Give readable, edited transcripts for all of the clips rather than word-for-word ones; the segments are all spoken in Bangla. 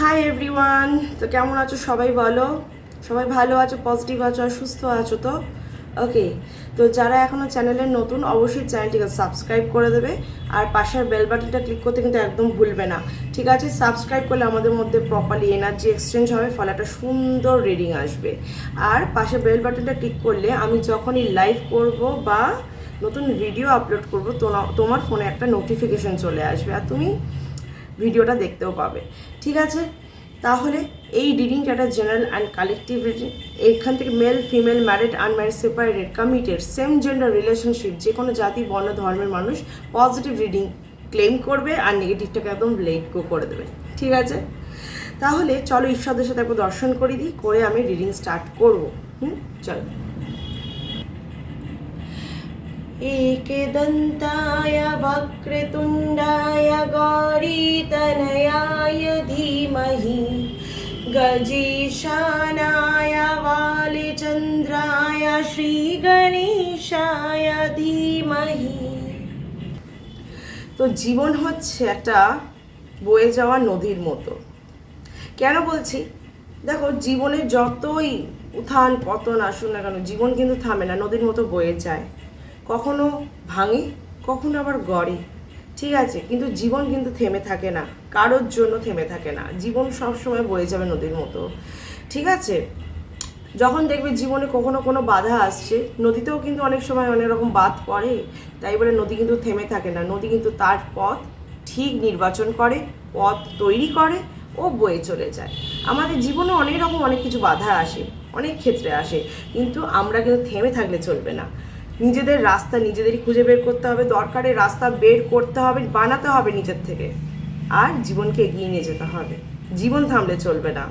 হাই এভরিওয়ান, তো কেমন আছো সবাই? বলো সবাই ভালো আছো, পজিটিভ আছো আর সুস্থ আছো তো? ওকে, তো যারা এখনও চ্যানেলে নতুন অবশ্যই চ্যানেলটিকে সাবস্ক্রাইব করে দেবে আর পাশের বেল বাটনটা ক্লিক করতে কিন্তু একদম ভুলবে না। ঠিক আছে, সাবস্ক্রাইব করলে আমাদের মধ্যে প্রপারলি এনার্জি এক্সচেঞ্জ হবে, ফলে একটা সুন্দর রিডিং আসবে। আর পাশে বেল বাটনটা ক্লিক করলে আমি যখনই লাইভ করব বা নতুন ভিডিও আপলোড করব তোমার ফোনে একটা নোটিফিকেশন চলে আসবে আর তুমি ভিডিওটা দেখতেও পাবে। ঠিক আছে, তাহলে এই রিডিংটা একটা জেনারেল অ্যান্ড কালেকটিভ রিডিং। এখান থেকে male female married unmarried separated committed same gender relationship যে কোনো জাতি বর্ণ ধর্মের মানুষ পজিটিভ রিডিং ক্লেম করবে আর নেগেটিভটাকে একদম লেট গো করে দেবে। ঠিক আছে, তাহলে চলো ঈশ্বরদের সাথে একবার দর্শন করে দিই, করে আমি রিডিং স্টার্ট করবো। চলো। एकदन्ताय वक्रतुण्डाय गौरीतनयाय धीमहि गजेशानाय वालिचन्द्राय श्रीगणेशाय धीमहि। তো জীবন হচ্ছে একটা বয়ে যাওয়া নদীর মতো। কেন বলছি? দেখো, জীবনে যতই উত্থান পতন আসুন না কেন, জীবন কিন্তু থামে না, নদীর মতো বয়ে যায়। কখনো ভাঙে, কখনো আবার গড়ে। ঠিক আছে, কিন্তু জীবন কিন্তু থেমে থাকে না, কারোর জন্য থেমে থাকে না। জীবন সবসময় বয়ে যাবে নদীর মতো। ঠিক আছে, যখন দেখবে জীবনে কখনো কোনো বাধা আসছে, নদীতেও কিন্তু অনেক সময় অনেক রকম বাধ পড়ে, তাই বলে নদী কিন্তু থেমে থাকে না। নদী কিন্তু তার পথ ঠিক নির্বাচন করে, পথ তৈরি করে ও বয়ে চলে যায়। আমাদের জীবনে অনেক রকম অনেক কিছু বাধা আসে, অনেক ক্ষেত্রে আসে, কিন্তু আমরা কিন্তু থেমে থাকলে চলবে না। নিজেদের রাস্তা নিজেদেরই খুঁজে বের করতে হবে, দরকারে রাস্তা বের করতে হবে, বানাতে হবে নিজের থেকে, আর জীবনকে এগিয়ে নিয়ে যেতে হবে। জীবন থামলে চলবে না।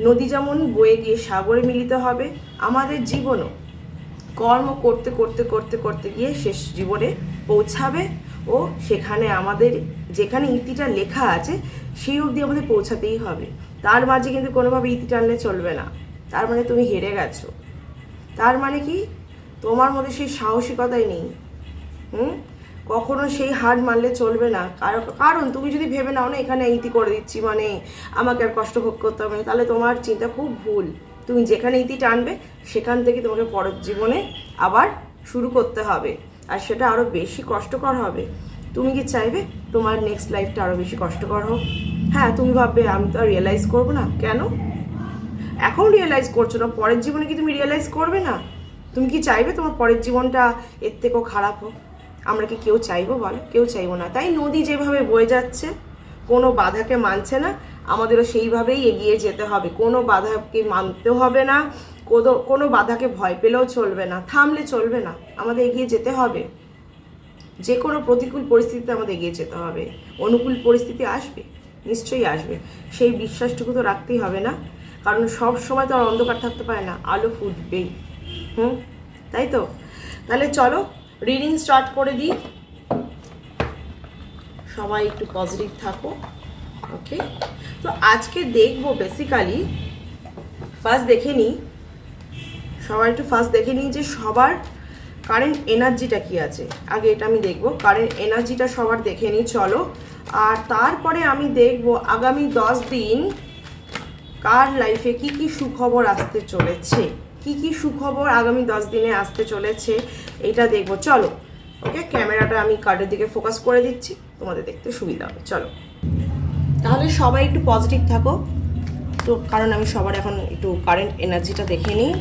নদী যেমন বয়ে গিয়ে সাগরে মিলিত হবে, আমাদের জীবনও কর্ম করতে করতে করতে করতে গিয়ে শেষ জীবনে পৌঁছাবে ও সেখানে আমাদের যেখানে ইতিটা লেখা আছে সেই অবধি আমাদের পৌঁছাতেই হবে। তার মাঝে কিন্তু কোনোভাবে ইতি টানলে চলবে না। তার মানে তুমি হেরে গেছো। তার মানে কি? তোমার মধ্যে সেই সাহসিকতাই নেই। কখনো সেই হার মানলে চলবে না। কারণ তুমি যদি ভেবে নাও না এখানে ইতি করে দিচ্ছি মানে আমাকে আর কষ্ট ভোগ করতে হবে, তাহলে তোমার চিন্তা খুব ভুল। তুমি যেখানে ইতি টানবে সেখান থেকে তোমাকে পরের জীবনে আবার শুরু করতে হবে, আর সেটা আরও বেশি কষ্টকর হবে। তুমি কি চাইবে তোমার নেক্সট লাইফটা আরও বেশি কষ্টকর হোক? হ্যাঁ, তুমি ভাববে আমি তো আর রিয়েলাইজ করবো না। কেন এখন রিয়েলাইজ করছো না? পরের জীবনে কি তুমি রিয়েলাইজ করবে না? তুমি কি চাইবে তোমার পরের জীবনটা এর থেকেও খারাপ হোক? আমরা কি কেউ চাইবো? বলো, কেউ চাইবো না। তাই নদী যেভাবে বয়ে যাচ্ছে, কোনো বাধাকে মানছে না, আমাদেরও সেইভাবেই এগিয়ে যেতে হবে। কোনো বাধাকে মানতেও হবে না, কোনো বাধাকে ভয় পেলেও চলবে না, থামলে চলবে না, আমাদের এগিয়ে যেতে হবে। যে কোনো প্রতিকূল পরিস্থিতিতে আমাদের এগিয়ে যেতে হবে। অনুকূল পরিস্থিতি আসবে, নিশ্চয়ই আসবে, সেই বিশ্বাসটুকু তো রাখতেই হবে না? কারণ সব সময় তো আর অন্ধকার থাকতে পারে না, আলো ফুটবেই। তাই তো? তাহলে চলো রিডিং স্টার্ট করে দিই। সবাই একটু পজিটিভ থাকো। ওকে, তো আজকে দেখবো বেসিক্যালি ফার্স্ট দেখে নিই, সবার একটু ফার্স্ট দেখে নিই যে সবার কারেন্ট এনার্জিটা কি আছে। আগে এটা আমি দেখবো, কারেন্ট এনার্জিটা সবার দেখে নিই চলো। আর তারপরে আমি দেখবো আগামী 10 দিন কার লাইফে কি কি সুখবর আসতে চলেছে, কি কি সুখবর আগামী 10 দিনে আসতে চলেছে এটা দেখবো। চলো, ওকে, ক্যামেরাটা আমি কার্ডের দিকে ফোকাস করে দিচ্ছি, তোমাদের দেখতে সুবিধা হবে। চলো, তাহলে সবাই একটু পজিটিভ থাকো তো, কারণ আমি সবার এখন একটু কারেন্ট এনার্জিটা দেখে নিই।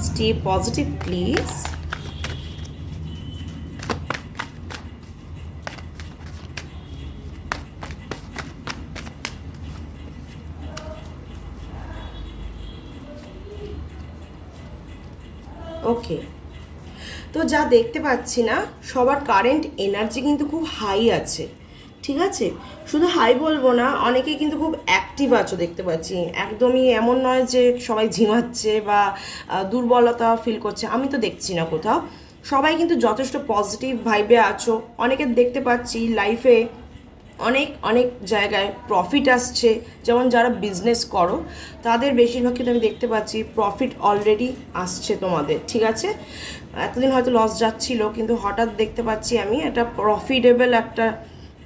Stay positive please. ওকে, তো যা দেখতে পাচ্ছি না, সবার কারেন্ট এনার্জি কিন্তু খুব হাই আছে। ঠিক আছে, শুধু হাই বলবো না, অনেকেই কিন্তু খুব অ্যাক্টিভ আছো দেখতে পাচ্ছি। একদমই এমন নয় যে সবাই ঝিমাচ্ছে বা দুর্বলতা ফিল করছে, আমি তো দেখছি না কোথাও। সবাই কিন্তু যথেষ্ট পজিটিভ ভাইবে আছো। অনেকের দেখতে পাচ্ছি লাইফে অনেক অনেক জায়গায় প্রফিট আসছে। যেমন যারা বিজনেস করো তাদের বেশিরভাগ কিন্তু আমি দেখতে পাচ্ছি প্রফিট অলরেডি আসছে তোমাদের। ঠিক আছে, এতদিন হয়তো লস যাচ্ছিল, কিন্তু হঠাৎ দেখতে পাচ্ছি আমি একটা প্রফিটেবল একটা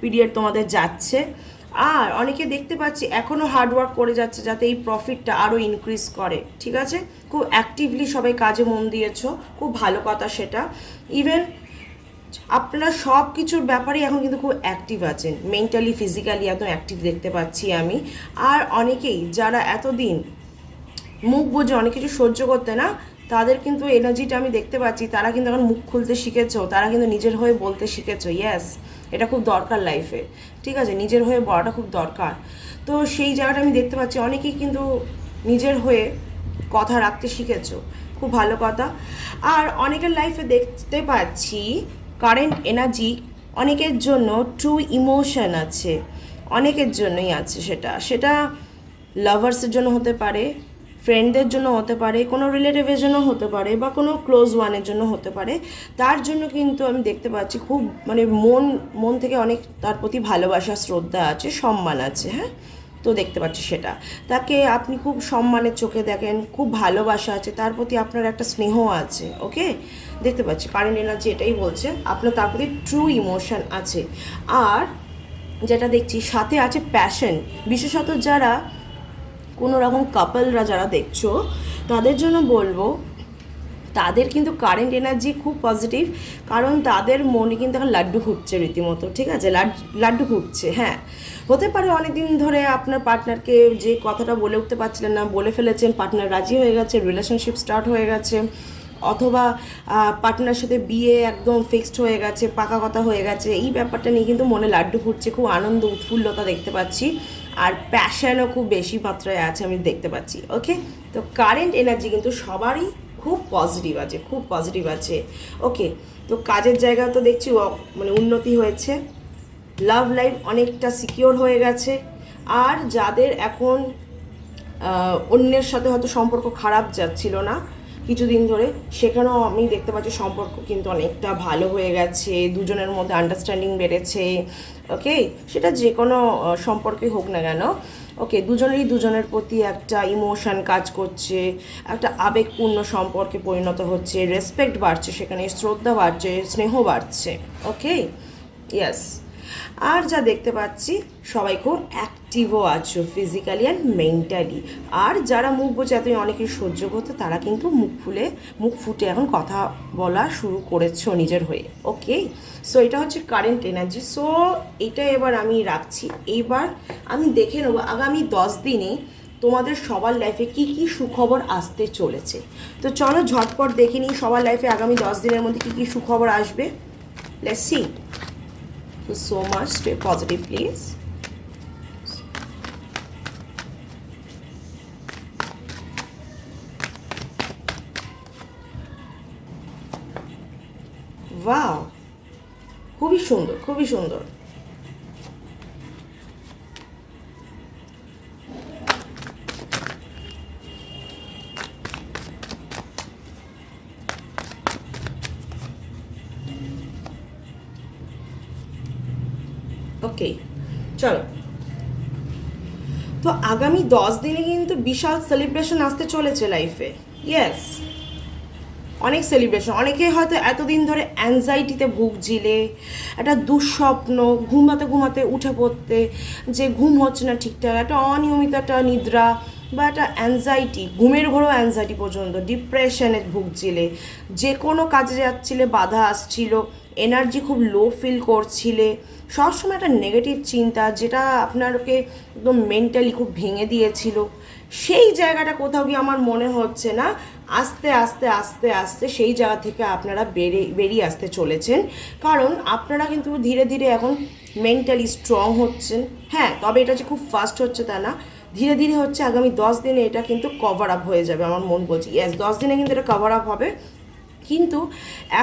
পিরিয়ড তোমাদের যাচ্ছে। আর অনেকে দেখতে পাচ্ছি এখনও হার্ডওয়ার্ক করে যাচ্ছে যাতে এই প্রফিটটা আরও ইনক্রিজ করে, ঠিক আছে? খুব অ্যাক্টিভলি সবাই কাজে মন দিয়েছো, খুব ভালো কথা সেটা। ইভেন আপনারা সব কিছুর ব্যাপারেই এখন কিন্তু খুব অ্যাক্টিভ আছেন, মেন্টালি ফিজিক্যালি একদম অ্যাক্টিভ দেখতে পাচ্ছি আমি। আর অনেকেই যারা এতদিন মুখ বুঝে অনেক কিছু সহ্য করতে না, তাদের কিন্তু এনার্জিটা আমি দেখতে পাচ্ছি, তারা কিন্তু এখন মুখ খুলতে শিখেছো, তারা কিন্তু নিজের হয়ে বলতে শিখেছো। ইয়েস, এটা খুব দরকার লাইফে, ঠিক আছে? নিজের হয়ে বলাটা খুব দরকার। তো সেই জায়গাটা আমি দেখতে পাচ্ছি অনেকেই কিন্তু নিজের হয়ে কথা রাখতে শিখেছো, খুব ভালো কথা। আর অনেকের লাইফে দেখতে পাচ্ছি কারেন্ট এনার্জি অনেকের জন্য ট্রু ইমোশন আছে, অনেকের জন্যই আছে। সেটা সেটা লাভার্সের জন্য হতে পারে, ফ্রেন্ডদের জন্য হতে পারে, কোনো রিলেটিভের জন্য হতে পারে, বা কোনো ক্লোজ ওয়ানের জন্য হতে পারে। তার জন্য কিন্তু আমি দেখতে পাচ্ছি খুব মানে মন থেকে অনেক তার প্রতি ভালোবাসা, শ্রদ্ধা আছে, সম্মান আছে। হ্যাঁ, তো দেখতে পাচ্ছি সেটা তাকে আপনি খুব সম্মানের চোখে দেখেন, খুব ভালোবাসা আছে তার প্রতি, আপনার একটা স্নেহ আছে। ওকে, দেখতে পাচ্ছি কারেন্ট এনার্জি এটাই বলছে, আপনার তার প্রতি ট্রু ইমোশন আছে। আর যেটা দেখছি সাথে আছে প্যাশন, বিশেষত যারা কোনো রকম কাপলরা যারা দেখছো তাদের জন্য বলবো, তাদের কিন্তু কারেন্ট এনার্জি খুব পজিটিভ, কারণ তাদের মনে কিন্তু এখন লাড্ডু ফুটছে রীতিমতো, ঠিক আছে? লাড্ডু ফুটছে। হ্যাঁ, হতে পারে অনেক দিন ধরে আপনার পার্টনারকে যে কথাটা বলে উঠতে পারছিলেন না, বলে ফেলেছেন, পার্টনার রাজি হয়ে গেছে, রিলেশনশিপ স্টার্ট হয়ে গেছে, অথবা পার্টনারের সাথে বিয়ে একদম ফিক্সড হয়ে গেছে, পাকা কথা হয়ে গেছে। এই ব্যাপারটা নিয়ে কিন্তু মনে লাড্ডু ফুটছে, খুব আনন্দ উৎফুল্লতা দেখতে পাচ্ছি, আর প্যাশনও খুব বেশি মাত্রায় আছে আমি দেখতে পাচ্ছি। ওকে, তো কারেন্ট এনার্জি কিন্তু সবারই খুব পজিটিভ আছে, খুব পজিটিভ আছে। ওকে, তো কাজের জায়গা তো দেখছি মানে উন্নতি হয়েছে, লাভ লাইফ অনেকটা সিকিওর হয়ে গেছে। আর যাদের এখন অন্যের সাথে হয়তো সম্পর্ক খারাপ যাচ্ছিল না কিছুদিন ধরে, সেখানেও আমি দেখতে পাচ্ছি সম্পর্ক কিন্তু অনেকটা ভালো হয়ে গেছে, দুজনের মধ্যে আন্ডারস্ট্যান্ডিং বেড়েছে। ওকে, সেটা যে কোনো সম্পর্কে হোক না কেন, ওকে, দুজনেরই দুজনের প্রতি একটা ইমোশন কাজ করছে, একটা আবেগপূর্ণ সম্পর্কে পরিণত হচ্ছে, রেসপেক্ট বাড়ছে, সেখানে শ্রদ্ধা বাড়ছে, স্নেহ বাড়ছে। ওকে, ইয়েস। আর যা দেখতে পাচ্ছি সবাই খুব অ্যাক্টিভও আছো ফিজিক্যালি অ্যান্ড মেন্টালি। আর যারা মুখ বুঝে এতই অনেকেই সহ্য করতে, তারা কিন্তু মুখ ফুটে এখন কথা বলা শুরু করেছো নিজের হয়ে। ওকে, সো এটা হচ্ছে কারেন্ট এনার্জি। সো এটা এবার আমি রাখছি। এইবার আমি দেখে নেবো আগামী 10 দিনে তোমাদের সবার লাইফে কি কি সুখবর আসতে চলেছে। তো চলো ঝটপট দেখে নিই সবার লাইফে আগামী 10 দিনের মধ্যে কি কি সুখবর আসবে। Let's see. So much, stay positive please. Wow, খুবই সুন্দর, খুবই সুন্দর। ওকে, চলো। তো আগামী 10 দিনে কিন্তু বিশাল সেলিব্রেশন আসতে চলেছে লাইফে। ইয়েস, অনেক সেলিব্রেশন। অনেকে হয়তো এতদিন ধরে অ্যাংজাইটিতে ভুগছিলে, একটা দুঃস্বপ্ন, ঘুমাতে ঘুমাতে উঠে পড়তে, যে ঘুম হচ্ছে না ঠিকঠাক, একটা অনিয়মিত একটা নিদ্রা, বা একটা অ্যাংজাইটি, ঘুমের ঘোরেও অ্যাংজাইটি পর্যন্ত, ডিপ্রেশনে ভুগছিলে, যে কোনো কাজে যাচ্ছিলে বাধা আসছিল, এনার্জি খুব লো ফিল করছিলে, সবসময় একটা নেগেটিভ চিন্তা যেটা আপনাকে একদম মেন্টালি খুব ভেঙে দিয়েছিল, সেই জায়গাটা কোথাও গিয়ে আমার মনে হচ্ছে না আস্তে আস্তে আস্তে আস্তে সেই জায়গা থেকে আপনারা বেরিয়ে আসতে চলেছেন। কারণ আপনারা কিন্তু ধীরে ধীরে এখন মেন্টালি স্ট্রং হচ্ছেন। হ্যাঁ, তবে এটা যে খুব ফাস্ট হচ্ছে তা না, ধীরে ধীরে হচ্ছে। আগামী 10 দিনে এটা কিন্তু কভার আপ হয়ে যাবে, আমার মন বলছে। ইয়েস, 10 দিনে কিন্তু এটা কভার আপ হবে। কিন্তু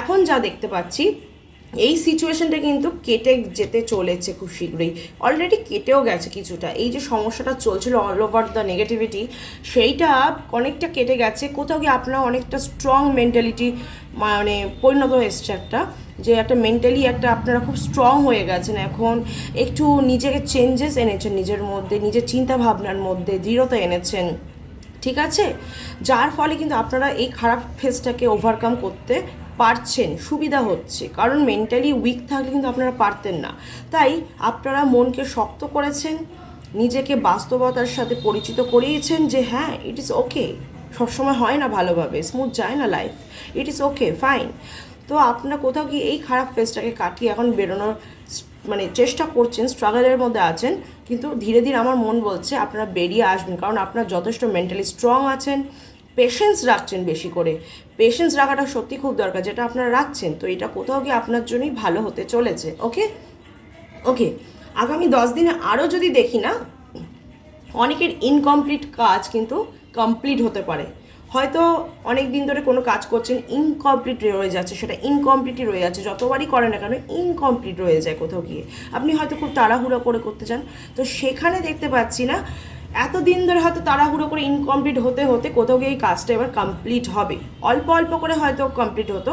এখন যা দেখতে পাচ্ছি এই সিচুয়েশনটা কিন্তু কেটে যেতে চলেছে খুব শীঘ্রই, অলরেডি কেটেও গেছে কিছুটা। এই যে সমস্যাটা চলছিল অল ওভার দ্য নেগেটিভিটি, সেইটা অনেকটা কেটে গেছে। কোথাও গিয়ে আপনার অনেকটা স্ট্রং মেন্টালিটি মানে পরিণত এসছে, একটা যে একটা মেন্টালি একটা আপনারা খুব স্ট্রং হয়ে গেছেন এখন, একটু নিজেকে চেঞ্জেস এনেছেন নিজের মধ্যে, নিজের চিন্তা ভাবনার মধ্যে দৃঢ়তা এনেছেন, ঠিক আছে? যার ফলে কিন্তু আপনারা এই খারাপ ফেজটাকে ওভারকাম করতে পারছেন, সুবিধা হচ্ছে, কারণ মেন্টালি উইক থাকলে কিন্তু আপনারা পারতেন না। তাই আপনারা মনকে শক্ত করেছেন, নিজেকে বাস্তবতার সাথে পরিচিত করিয়েছেন যে হ্যাঁ, ইট ইজ ওকে, সবসময় হয় না ভালোভাবে, স্মুথ যায় না life, it is okay, fine. তো আপনারা কোথাও গিয়ে এই খারাপ ফেজটাকে কাটিয়ে এখন বেরোনোর মানে চেষ্টা করছেন, স্ট্রাগলের মধ্যে আছেন, কিন্তু ধীরে ধীরে আমার মন বলছে আপনারা বেরিয়ে আসবেন, কারণ আপনারা যথেষ্ট মেন্টালি স্ট্রং আছেন, পেশেন্স রাখছেন বেশি করে। পেশেন্স রাখাটা সত্যি খুব দরকার, যেটা আপনারা রাখছেন, তো এটা কোথাও গিয়ে আপনার জন্যই ভালো হতে চলেছে। ওকে ওকে, আগামী 10 দিনে আরও যদি দেখি না, অনেকের ইনকমপ্লিট কাজ কিন্তু কমপ্লিট হতে পারে। হয়তো অনেক দিন ধরে কোনো কাজ করছেন, ইনকমপ্লিট রয়ে যাচ্ছে, সেটা ইনকমপ্লিটই রয়ে যাচ্ছে, যতবারই করে না কেন ইনকমপ্লিট রয়ে যায় কোথাও গিয়ে। আপনি হয়তো খুব তাড়াহুড়ো করে করতে চান, তো সেখানে দেখতে পাচ্ছি না এতদিন ধরে হয়তো তাড়াহুড়ো করে ইনকমপ্লিট হতে হতে কোথাও গিয়ে এই কাজটা এবার কমপ্লিট হবে। অল্প অল্প করে হয়তো কমপ্লিট হতো,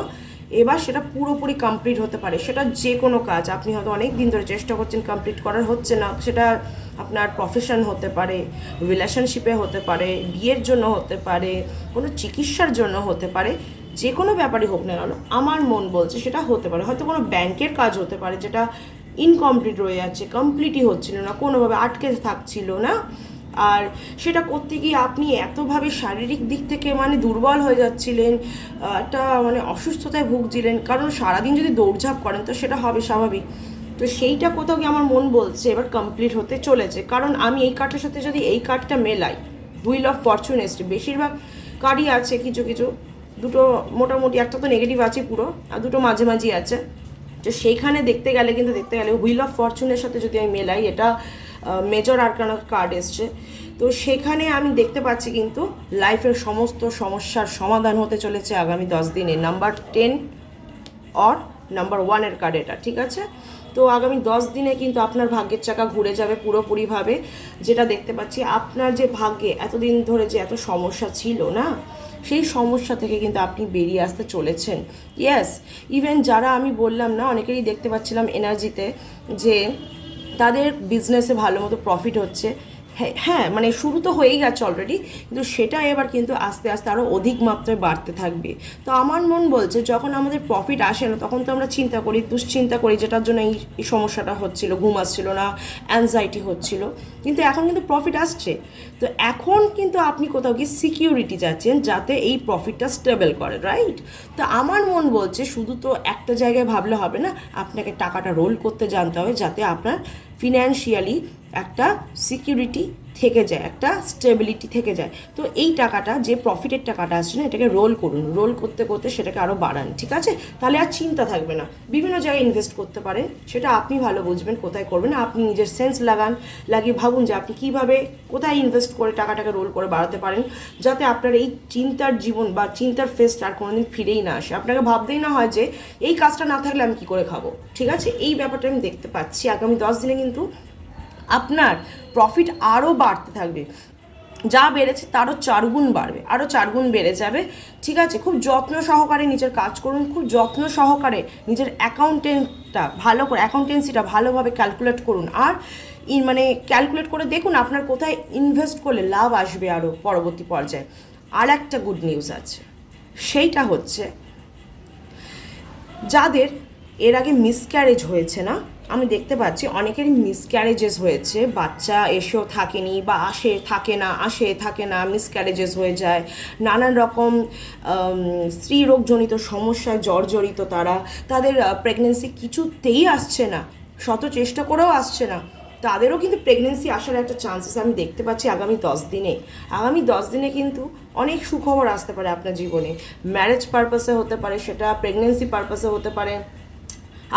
এবার সেটা পুরোপুরি কমপ্লিট হতে পারে। সেটা যে কোনো কাজ আপনি হয়তো অনেক দিন ধরে চেষ্টা করছেন, কমপ্লিট করার হচ্ছে না, সেটা আপনার প্রফেশন হতে পারে, রিলেশনশিপে হতে পারে, বিয়ের জন্য হতে পারে, কোনো চিকিৎসার জন্য হতে পারে, যে কোনো ব্যাপারই হোক না কেন আমার মন বলছে সেটা হতে পারে। হয়তো কোনো ব্যাংকের কাজ হতে পারে যেটা ইনকমপ্লিট রয়ে যাচ্ছে, কমপ্লিটই হচ্ছিল না, কোনোভাবে আটকে থাকছিল না, আর সেটা করতে গিয়ে আপনি এতভাবে শারীরিক দিক থেকে মানে দুর্বল হয়ে যাচ্ছিলেন, একটা মানে অসুস্থতায় ভুগছিলেন, কারণ সারাদিন যদি দৌড়ঝাঁপ করেন তো সেটা হবে স্বাভাবিক। তো সেইটা কোথাও গিয়ে আমার মন বলছে এবার কমপ্লিট হতে চলেছে, কারণ আমি এই কার্ডটার সাথে যদি এই কার্ডটা মেলাই, হুইল অফ ফরচুন এসছে, বেশিরভাগ কার্ডই আছে, কিছু কিছু দুটো মোটামুটি, একটা তো নেগেটিভ আছে পুরো, আর দুটো মাঝে মাঝেই আছে। তো সেইখানে দেখতে গেলে হুইল অফ ফরচুনের সাথে যদি আমি মেলাই, এটা মেজর আরকানা কার্ড এসছে, তো সেখানে আমি দেখতে পাচ্ছি কিন্তু লাইফের সমস্ত সমস্যার সমাধান হতে চলেছে আগামী 10 দিনে। নাম্বার 10 অর নাম্বার 1-এর কার্ড এটা, ঠিক আছে? তো আগামী 10 দিনে কিন্তু আপনার ভাগ্যের চাকা ঘুরে যাবে পুরোপুরিভাবে। যেটা দেখতে পাচ্ছি আপনার যে ভাগ্যে এতদিন ধরে যে এত সমস্যা ছিল না, সেই সমস্যা থেকে কিন্তু আপনি বেরিয়ে আসতে চলেছেন। ইয়েস, ইভেন যারা আমি বললাম না, অনেকেরই দেখতে পাচ্ছিলাম এনার্জিতে যে তাদের বিজনেসে ভালো মতো প্রফিট হচ্ছে, হ্যাঁ মানে শুরু তো হয়েই গেছে অলরেডি, কিন্তু সেটা এবার কিন্তু আস্তে আস্তে আরও অধিক মাত্রায় বাড়তে থাকবে। তো আমার মন বলছে যখন আমাদের প্রফিট আসে না, তখন তো আমরা চিন্তা করি, দুশ্চিন্তা করি, যেটার জন্য এই সমস্যাটা হচ্ছিল, ঘুম আসছিল না, অ্যাংজাইটি হচ্ছিল, কিন্তু এখন কিন্তু প্রফিট আসছে। তো এখন কিন্তু আপনি কোথাও গিয়ে সিকিউরিটি চাচ্ছেন যাতে এই প্রফিটটা স্টেবল করে, রাইট? তো আমার মন বলছে শুধু তো একটা জায়গায় ভাবলে হবে না, আপনাকে টাকাটা রোল করতে জানতে হবে যাতে আপনার ফিনান্সিয়ালি একটা সিকিউরিটি থেকে যায়, একটা স্টেবিলিটি থেকে যায়। তো এই টাকাটা, যে প্রফিটের টাকাটা আসছে না, এটাকে রোল করুন, রোল করতে করতে সেটাকে আরও বাড়ান, ঠিক আছে? তাহলে আর চিন্তা থাকবে না, বিভিন্ন জায়গায় ইনভেস্ট করতে পারেন, সেটা আপনি ভালো বুঝবেন কোথায় করবেন। আপনি নিজের সেন্স লাগিয়ে ভাবুন যে আপনি কীভাবে কোথায় ইনভেস্ট করে টাকাটাকে রোল করে বাড়াতে পারেন, যাতে আপনার এই চিন্তার জীবন বা চিন্তার ফেজটা আর কোনোদিন ফিরেই না আসে, আপনাকে ভাবতেই না হয় যে এই কাজটা না থাকলে আমি কী করে খাবো, ঠিক আছে? এই ব্যাপারটা আমি দেখতে পাচ্ছি আগামী 10 দিনে কিন্তু আপনার প্রফিট আরও বাড়তে থাকবে, যা বেড়েছে তারও 4 গুণ বাড়বে, আরও 4 গুণ বেড়ে যাবে, ঠিক আছে? খুব যত্ন সহকারে নিজের কাজ করুন, খুব যত্ন সহকারে নিজের অ্যাকাউন্টেন্সিটা ভালোভাবে ক্যালকুলেট করুন, আর মানে ক্যালকুলেট করে দেখুন আপনার কোথায় ইনভেস্ট করলে লাভ আসবে আরও পরবর্তী পর্যায়ে। আর একটা গুড নিউজ আছে, সেইটা হচ্ছে যাদের এর আগে মিসক্যারেজ হয়েছে না, আমি দেখতে পাচ্ছি অনেকেরই মিসক্যারেজেস হয়েছে, বাচ্চা এসেও থাকেনি বা থাকে না, মিসক্যারেজেস হয়ে যায়, নানান রকম স্ত্রী রোগজনিত সমস্যায় জর্জরিত তাদের প্রেগনেন্সি কিছুতেই আসছে না, শত চেষ্টা করেও আসছে না, তাদেরও কিন্তু প্রেগনেন্সি আসার একটা চান্সেস আমি দেখতে পাচ্ছি আগামী 10 দিনে। আগামী 10 দিনে কিন্তু অনেক সুখবর আসতে পারে আপনার জীবনে, ম্যারেজ পারপাসে হতে পারে, সেটা প্রেগনেন্সি পারপাসে হতে পারে,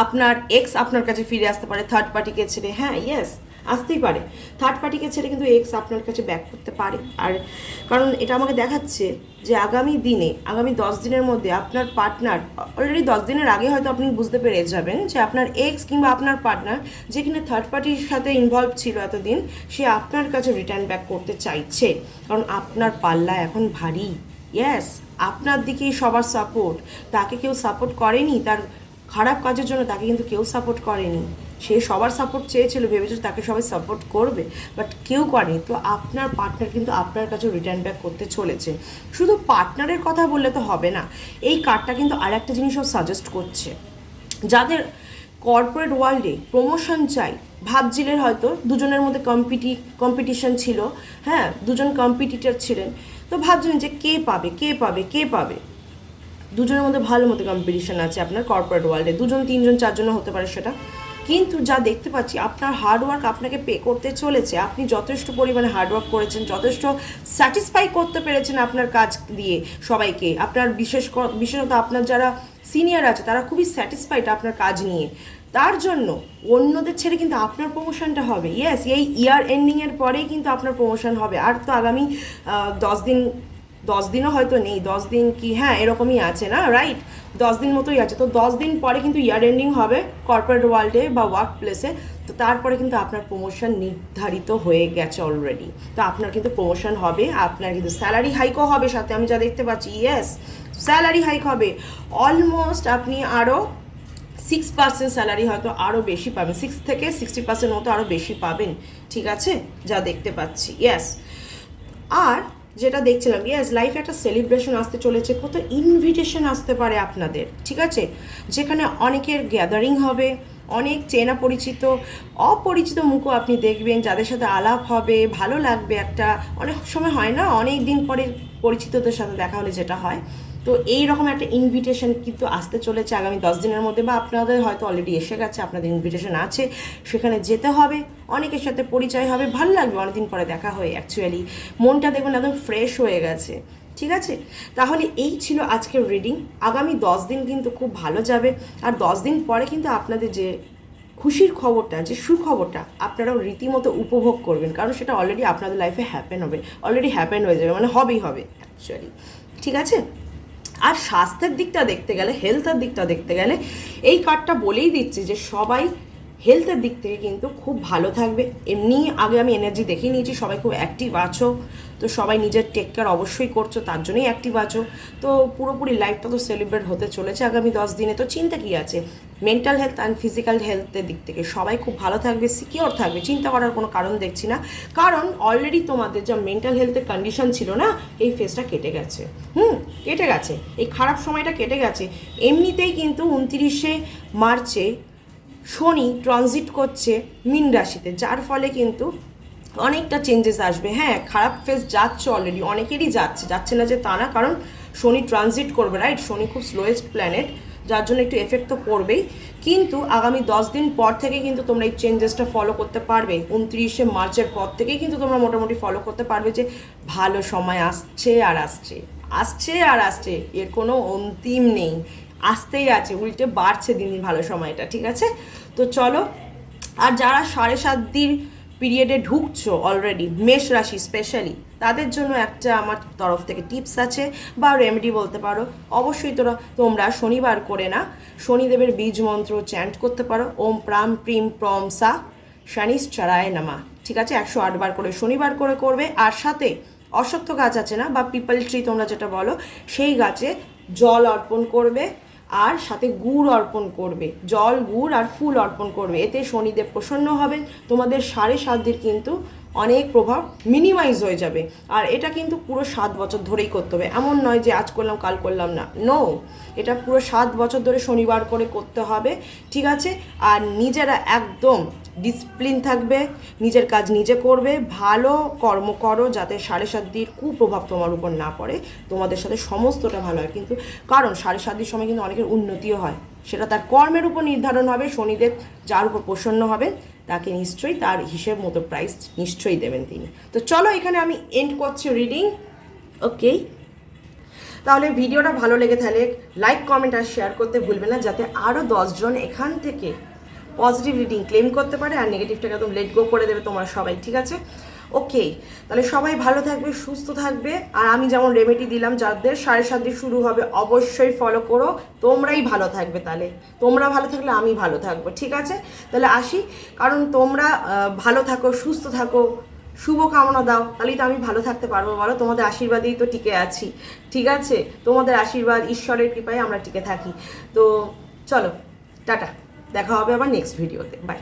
আপনার এক্স আপনার কাছে ফিরে আসতে পারে থার্ড পার্টিকে ছেড়ে, হ্যাঁ ইয়েস আসতেই পারে, থার্ড পার্টিকে ছেড়ে কিন্তু এক্স আপনার কাছে ব্যাক করতে পারে। আর কারণ এটা আমাকে দেখাচ্ছে যে আগামী 10 দিনের মধ্যে আপনার পার্টনার, অলরেডি 10 দিনের আগে হয়তো আপনি বুঝতে পেরে যাবেন যে আপনার এক্স কিংবা আপনার পার্টনার যে কিনা থার্ড পার্টির সাথে ইনভলভ ছিল এতদিন, সে আপনার কাছে রিটার্ন ব্যাক করতে চাইছে, কারণ আপনার পাল্লা এখন ভারী। ইয়েস, আপনার দিকেই সবার সাপোর্ট, তাকে কেউ সাপোর্ট করেনি, তার খারাপ কাজের জন্য তাকে কিন্তু কেউ সাপোর্ট করেনি। সে সবার সাপোর্ট চেয়েছিল, ভেবেছিল তাকে সবাই সাপোর্ট করবে, বাট কেউ করেনি। তো আপনার পার্টনার কিন্তু আপনার কাছে রিটার্ন ব্যাক করতে চলেছে। শুধু পার্টনারের কথা বললে তো হবে না, এই কার্ডটা কিন্তু আর একটা জিনিসও সাজেস্ট করছে, যাদের কর্পোরেট ওয়ার্ল্ডে প্রমোশন চাই, ভাবছিলেন হয়তো দুজনের মধ্যে কম্পিটিশন ছিল, হ্যাঁ দুজন কম্পিটিটর ছিলেন, তো ভাবছিলেন যে কে পাবে কে পাবে কে পাবে। দুজনের মধ্যে ভালো মতো কম্পিটিশন আছে আপনার কর্পোরেট ওয়ার্ল্ডে, 2 জন 3 জন 4 জন হতে পারে সেটা। কিন্তু যা দেখতে পাচ্ছি আপনার হার্ডওয়ার্ক আপনাকে পে করতে চলেছে। আপনি যথেষ্ট পরিমাণে হার্ডওয়ার্ক করেছেন, যথেষ্ট স্যাটিসফাই করতে পেরেছেন আপনার কাজ দিয়ে সবাইকে। আপনার বিশেষত আপনার যারা সিনিয়র আছে তারা খুবই স্যাটিসফাইড আপনার কাজ নিয়ে। তার জন্য অন্যদের ছেড়ে কিন্তু আপনার প্রমোশনটা হবে। ইয়েস, এই ইয়ার এন্ডিংয়ের পরেই কিন্তু আপনার প্রমোশন হবে। আর তো আগামী 10 দিনও হয়তো নেই, 10 দিন কি, হ্যাঁ এরকমই আছে না, রাইট, 10 দিন মতোই আছে। তো 10 দিন পরে কিন্তু ইয়ার এন্ডিং হবে কর্পোরেট ওয়ার্ল্ডে বা ওয়ার্ক প্লেসে। তো তারপরে কিন্তু আপনার প্রমোশন নির্ধারিত হয়ে গেছে অলরেডি। তো আপনার কিন্তু প্রমোশন হবে, আপনার কিন্তু স্যালারি হাইকও হবে সাথে, আমি যা দেখতে পাচ্ছি। ইয়েস, স্যালারি হাইক হবে, অলমোস্ট আপনি আরও 6% স্যালারি হয়তো আরও বেশি পাবেন, 6 থেকে 60% মতো আরও বেশি পাবেন, ঠিক আছে, যা দেখতে পাচ্ছি। ইয়েস, আর যেটা দেখছিলাম, ইয়েস লাইফে একটা সেলিব্রেশন আসতে চলেছে, কত ইনভিটেশন আসতে পারে আপনাদের, ঠিক আছে, যেখানে অনেকের গ্যাদারিং হবে, অনেক চেনা পরিচিত অপরিচিত মুখও আপনি দেখবেন, যাদের সাথে আলাপ হবে, ভালো লাগবে। একটা অনেক সময় হয় না, অনেক দিন পরে পরিচিতদের সাথে দেখা হলে যেটা হয়, তো এই রকম একটা ইনভিটেশন কিন্তু আসতে চলেছে আগামী 10 দিনের মধ্যে, বা আপনাদের হয়তো অলরেডি এসে গেছে, আপনাদের ইনভিটেশন আছে, সেখানে যেতে হবে, অনেকের সাথে পরিচয় হবে, ভালো লাগবে অনেকদিন পরে দেখা হয়ে। অ্যাকচুয়ালি মনটা দেখবেন একদম ফ্রেশ হয়ে গেছে, ঠিক আছে। তাহলে এই ছিল আজকের রিডিং। আগামী 10 দিন কিন্তু খুব ভালো যাবে, আর 10 দিন পরে কিন্তু আপনাদের যে খুশির খবরটা, যে সুখবরটা, আপনারাও রীতিমতো উপভোগ করবেন, কারণ সেটা অলরেডি আপনাদের লাইফে হ্যাপেন হবে, অলরেডি হ্যাপেন হয়ে যাবে, মানে হবেই হবে অ্যাকচুয়ালি, ঠিক আছে। আর স্বাস্থ্যের দিকটা দেখতে গেলে, হেলথের দিকটা দেখতে গেলে, এই কার্ডটা বলেই দিচ্ছি যে সবাই হেলথের দিক থেকে কিন্তু খুব ভালো থাকবে। এমনি আগে আমি এনার্জি দেখে নিয়েছি, সবাই খুব অ্যাক্টিভ আছো, তো সবাই নিজের টেক কেয়ার অবশ্যই করছো, তার জন্যই অ্যাক্টিভ আছো। তো পুরোপুরি লাইফটা তো সেলিব্রেট হতে চলেছে আগামী 10 দিনে, তো চিন্তা কী আছে। মেন্টাল হেলথ অ্যান্ড ফিজিক্যাল হেলথের দিক থেকে সবাই খুব ভালো থাকবে, সিকিওর থাকবে, চিন্তা করার কোনো কারণ দেখছি না, কারণ অলরেডি তোমাদের যা মেন্টাল হেলথের কন্ডিশন ছিল না, এই ফেজটা কেটে গেছে, কেটে গেছে, এই খারাপ সময়টা কেটে গেছে। এমনিতেই কিন্তু 29শে মার্চে শনি ট্রানজিট করছে মীন রাশিতে, যার ফলে কিন্তু অনেকটা চেঞ্জেস আসবে। হ্যাঁ, খারাপ ফেজ যাচ্ছে অলরেডি, অনেকেরই যাচ্ছে না যে তা না, কারণ শনি ট্রানজিট করবে, রাইট, শনি খুব স্লোয়েস্ট প্ল্যানেট, যার জন্য একটু এফেক্ট তো পড়বেই। কিন্তু আগামী 10 দিন পর থেকে কিন্তু তোমরা এই চেঞ্জেসটা ফলো করতে পারবে। 29শে মার্চের পর থেকেই কিন্তু তোমরা মোটামুটি ফলো করতে পারবে যে ভালো সময় আসছে আর আসছে, আসছে আর আসছে, এর কোনো অন্তিম নেই, আসতেই আছে, উল্টে বাড়ছে দিন দিন ভালো সময়টা, ঠিক আছে। তো চলো, আর যারা 7.5 দিন পিরিয়ডে ঢুকছো অলরেডি, মেষ রাশি স্পেশালি, তাদের জন্য একটা আমার তরফ থেকে টিপস আছে বা রেমেডি বলতে পারো। অবশ্যই তোমরা শনিবার করে না, শনিদেবের বীজ মন্ত্র চ্যান্ট করতে পারো, ওম প্রাম প্রিম প্রম সা শনিশ্চরায় নামা, ঠিক আছে, 108 বার করে শনিবার করে করবে। আর সাথে অশ্বত্থ গাছ আছে না, বা পিপল ট্রি তোমরা যেটা বলো, সেই গাছে জল অর্পণ করবে, আর সাথে গুড় অর্পণ করবে, জল গুড় আর ফুল অর্পণ করবে। এতে শনিদেব প্রসন্ন হবে, তোমাদের 7.5 দিন কিন্তু অনেক প্রভাব মিনিমাইজ হয়ে যাবে। আর এটা কিন্তু পুরো 7 বছর ধরেই করতে হবে, এমন নয় যে আজ করলাম কাল করলাম না, নো, এটা পুরো 7 বছর ধরে শনিবার করে করতে হবে, ঠিক আছে। আর নিজেরা একদম ডিসিপ্লিন থাকবে, নিজের কাজ নিজে করবে, ভালো কর্ম করো, যাতে 7.5 দিন কুপ্রভাব তোমার উপর না পড়ে, তোমাদের সাথে সমস্তটা ভালো হয়। কিন্তু কারণ 7.5 দিন সময় কিন্তু অনেকের উন্নতিও হয়, সেটা তার কর্মের উপর নির্ধারণ হবে। শনিদেব যার উপর প্রসন্ন হবেন তাকে নিশ্চয়ই তার হিসেব মতো প্রাইস নিশ্চয়ই দেবেন তিনি। তো চলো, এখানে আমি এন্ড করছি রিডিং, ওকে। তাহলে ভিডিওটা ভালো লেগে তাহলে লাইক কমেন্ট আর শেয়ার করতে ভুলবে না, যাতে আরও 10 জন এখান থেকে পজিটিভ রিডিং ক্লেম করতে পারে, আর নেগেটিভটাকে একদম লেট গো করে দেবে তোমরা সবাই, ঠিক আছে, ওকে। তাহলে সবাই ভালো থাকবে, সুস্থ থাকবে, আর আমি যেমন রেমেডি দিলাম, যাদের 7.5 দিন শুরু হবে অবশ্যই ফলো করো, তোমরাই ভালো থাকবে, তাহলে তোমরা ভালো থাকলে আমি ভালো থাকবো, ঠিক আছে। তাহলে আসি, কারণ তোমরা ভালো থাকো, সুস্থ থাকো, শুভ কামনা দাও, তাহলেই তো আমি ভালো থাকতে পারবো, বলো, তোমাদের আশীর্বাদেই তো টিকে আছি, ঠিক আছে, তোমাদের আশীর্বাদ, ঈশ্বরের কৃপায় আমরা টিকে থাকি। তো চলো, টাটা। দেখা হবে আবার নেক্সট ভিডিওতে। বাই।